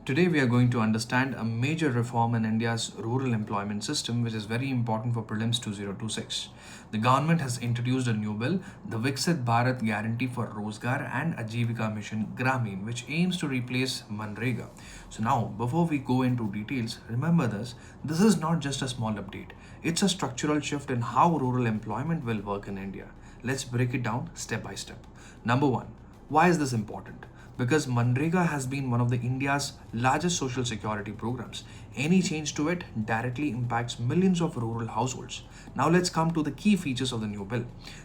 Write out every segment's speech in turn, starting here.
Today we are going to understand a major reform in India's rural employment system which is very important for Prelims 2026. The government has introduced a new bill, the Viksit Bharat Guarantee for Rozgar and Ajeevika Mission Gramin, which aims to replace MGNREGA. So now, before we go into details, remember this is not just a small update. It's a structural shift in how rural employment will work in India. Let's break it down step by step. Number one, why is this important? Because MGNREGA has been one of the India's largest social security programs. Any change to it directly impacts millions of rural households. Now let's come to the key features of the new bill.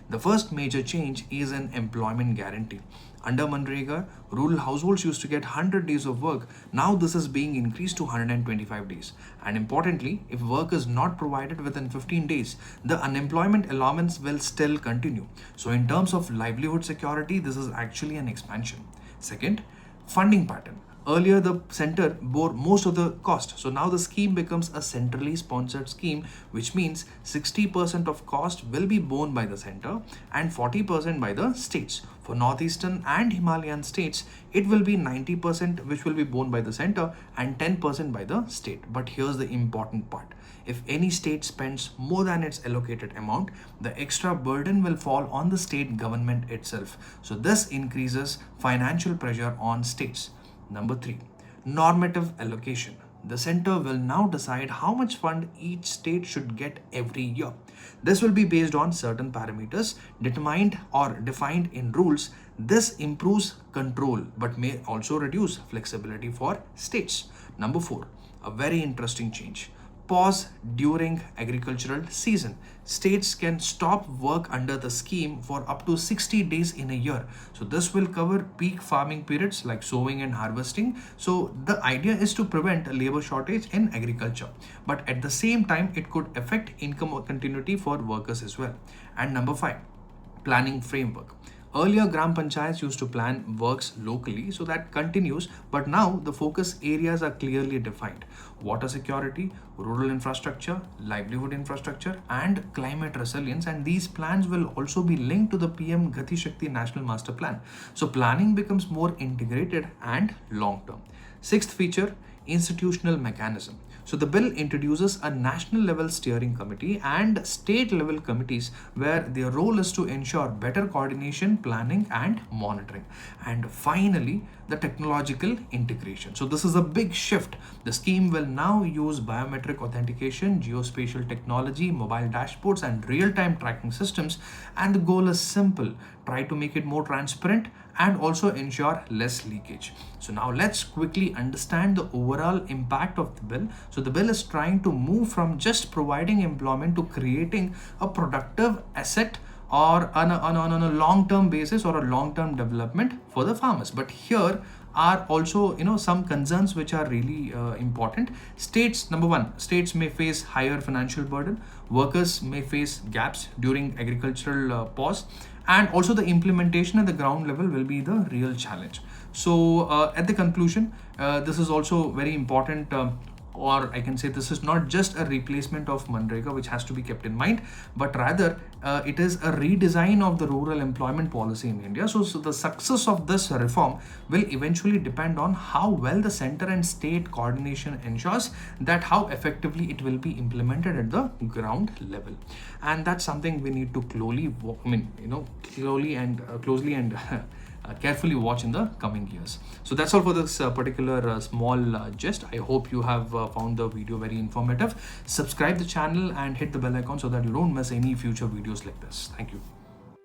The first major change is an employment guarantee. Under MGNREGA, rural households used to get 100 days of work. Now this is being increased to 125 days. And importantly, if work is not provided within 15 days, the unemployment allowance will still continue. So in terms of livelihood security, this is actually an expansion. Second, funding pattern. Earlier, the center bore most of the cost. So now the scheme becomes a centrally sponsored scheme, which means 60% of cost will be borne by the center and 40% by the states. For northeastern and Himalayan states, it will be 90% which will be borne by the center and 10% by the state. But here's the important part. If any state spends more than its allocated amount, the extra burden will fall on the state government itself. So this increases financial pressure on states. Number three, normative allocation. The center will now decide how much fund each state should get every year. This will be based on certain parameters determined or defined in rules. This improves control but may also reduce flexibility for states. Number four, a very interesting change. Pause during agricultural season. States can stop work under the scheme for up to 60 days in a year. So this will cover peak farming periods like sowing and harvesting. So the idea is to prevent a labor shortage in agriculture. But at the same time, it could affect income continuity for workers as well. And number five, planning framework. Earlier, Gram Panchayats used to plan works locally, so that continues, but now the focus areas are clearly defined. Water security, rural infrastructure, livelihood infrastructure, and climate resilience, and these plans will also be linked to the PM Gati Shakti National Master Plan. So planning becomes more integrated and long-term. Sixth feature, institutional mechanism. So the bill introduces a national level steering committee and state level committees where their role is to ensure better coordination, planning and monitoring. And finally, the technological integration. So this is a big shift. The scheme will now use biometric authentication, geospatial technology, mobile dashboards and real-time tracking systems. And the goal is simple. Try to make it more transparent and also ensure less leakage. So now let's quickly understand the overall impact of the bill. So the bill is trying to move from just providing employment to creating a productive asset or on a long-term basis or a long-term development for the farmers. But here are also some concerns which are really important. States, number one, states may face higher financial burden. Workers may face gaps during agricultural pause. And also the implementation at the ground level will be the real challenge. So at the conclusion, this is also very important, or I can say this is not just a replacement of MGNREGA, which has to be kept in mind, but rather it is a redesign of the rural employment policy in India. So the success of this reform will eventually depend on how well the center and state coordination ensures that how effectively it will be implemented at the ground level. And that's something we need to closely and carefully watch in the coming years. So that's all for this particular small gist. I hope you have found the video very informative. Subscribe the channel and hit the bell icon so that you don't miss any future videos like this. Thank you.